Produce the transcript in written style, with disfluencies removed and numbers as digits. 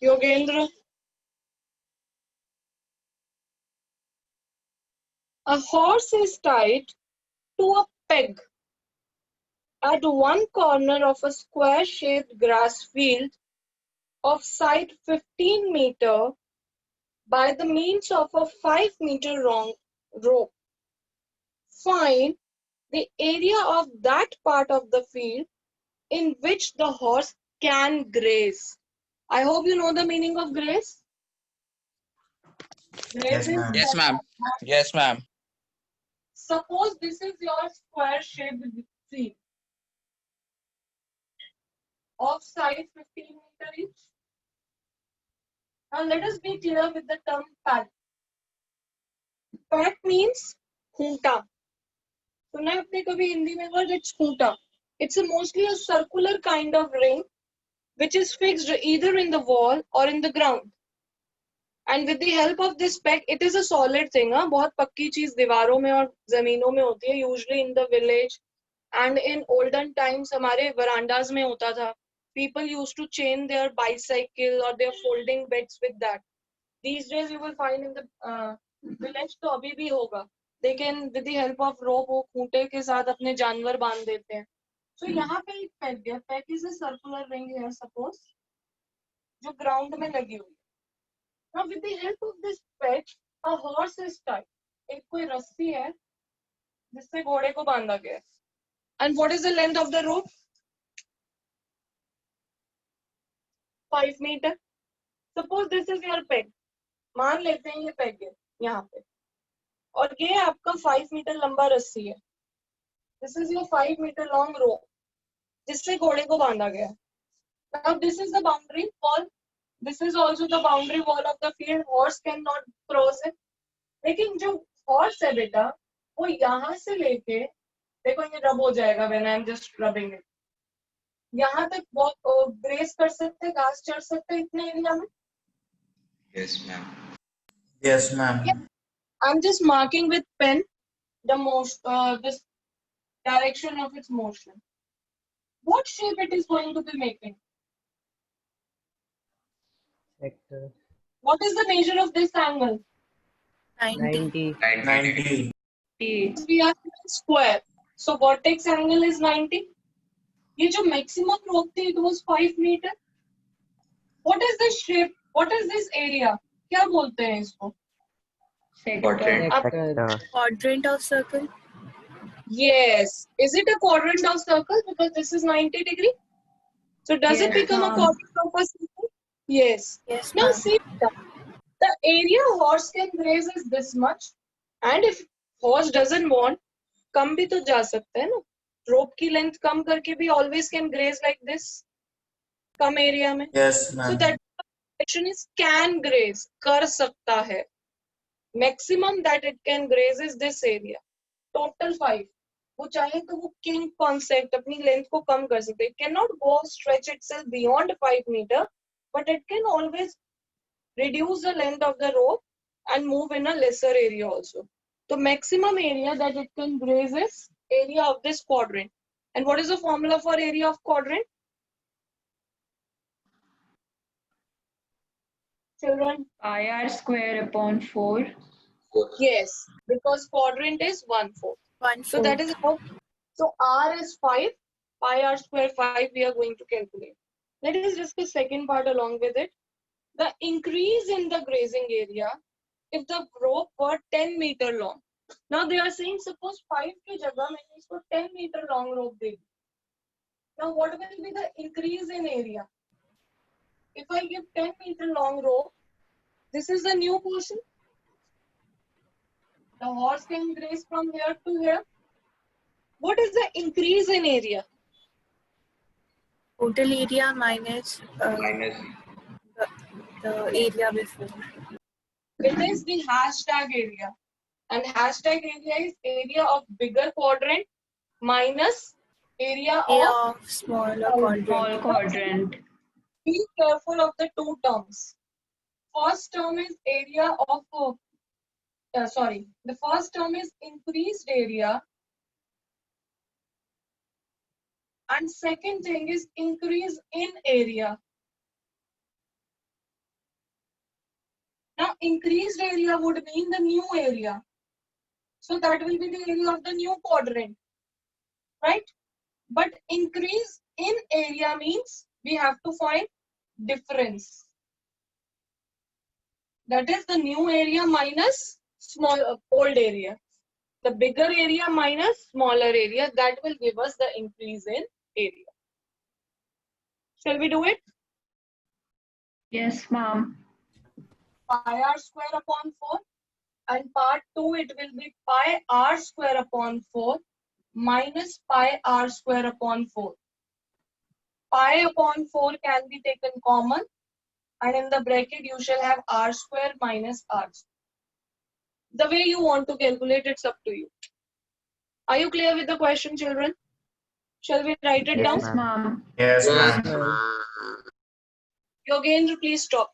Yogendra. A horse is tied to a peg at one corner of a square-shaped grass field of side 15 meter by the means of a 5-meter long rope. Find the area of that part of the field in which the horse can graze. I hope you know the meaning of graze. Graze Yes, is ma'am. Yes, ma'am. Yes, ma'am. suppose this is your square-shaped field of size 15 meter each. Now let us be clear with the term paddock. Paddock means खूंटा. सुना है आपने कभी हिंदी में word? It's खूंटा. It's mostly a circular kind of ring which is fixed either in the wall or in the ground. And with the help of this peg, it is a solid thing. बहुत पक्की चीज दीवारों में और जमीनों में होती है. Usually in the village and in olden times हमारे verandas में होता था. People used to chain their bicycle or their folding beds with that. These days you will find in the village तो अभी भी होगा. They can with the help of rope वो खूंटे के साथ अपने जानवर बांध देते हैं. So यहाँ पे एक peg है. Peg is a circular ring here suppose जो ground में लगी हुई है. Now with the help of this peg, a horse is tied. एक कोई रस्सी है जिससे घोड़े को बांधा गया है. And what is the length of the rope? 5 meter. Suppose this is your peg. मान लेते हैं ये peg है यहाँ पे. और ये आपका 5 मीटर लंबा रस्सी है. This is your 5 meter long rope जिससे घोड़े को बांधा गया है. Now this is the boundary wall. This is also the boundary wall of the field. Horse cannot cross it. लेकिन जो horse है बेटा वो यहाँ से लेके देखो ये रब हो जाएगा when I am just rubbing it. यहाँ तक बहुत ग्रेस कर सकते हैं, घास चढ़ सकते हैं इतने एरिया में. Yes, ma'am. Yes, ma'am. I'm just marking with pen the this direction of its motion. What shape it is going to be making? Sector What is the measure of this angle? 90. 90. We are in square. So vertex angle is 90. ये जो maximum rope थी, it was 5 meter. What is this shape? What is this area? क्या बोलते हैं इसको? Quadrant. Sector. Quadrant of circle. Yes. Is it a quadrant of circle? Because this is 90 degree. So does it become a quadrant of a circle? Yes. Yes, Now ma'am. see, the area horse can graze is this much. And if horse doesn't want, कम भी तो जा सकते हैं ना. Rope की length कम करके भी always can graze like this. Come area में. Yes, So ma'am. that expression is can graze. कर सकता है. Maximum that it can graze is this area. Total 5. वो चाहे तो वो king concept अपनी length को कम कर सकते. It cannot go stretch itself beyond 5 meter, but it can always reduce the length of the rope and move in a lesser area also. The maximum area that it can graze is area of this quadrant. And what is the formula for area of quadrant? Children? Pi r square upon 4. Yes, because quadrant is 1/4. 1/4. So that is how. So R is 5, pi r square 5 we are going to calculate. Let us discuss second part along with it. The increase in the grazing area if the rope were 10 meter long. Now they are saying suppose 5 की जगह मैंने इसको 10 meter long rope they the. Now what will be the increase in area? If I give 10 meter long rope, this is the new portion. The horse can graze from here to here. What is the increase in area? Total area minus Minus. the area before. It is the hashtag area. And hashtag area is area of bigger quadrant minus area Area of of smaller Small quadrant. quadrant. be careful of the two terms. First term is area of the first term is increased area and second thing is increase in area. Now, increased area would mean the new area. So that will be the area of the new quadrant, right? But increase in area means we have to find difference. That is the new area minus old area. The bigger area minus smaller area, that will give us the increase in area. Shall we do it? Yes, ma'am. Pi r square upon 4. And part 2, it will be pi r square upon 4 minus pi r square upon 4. Pi upon 4 can be taken common, and in the bracket you shall have r square minus r square. The way you want to calculate, it's up to you. Are you clear with the question, children? Shall we write it down? Yes, ma'am. Yes, ma'am. Ma'am. Yogendra, please stop.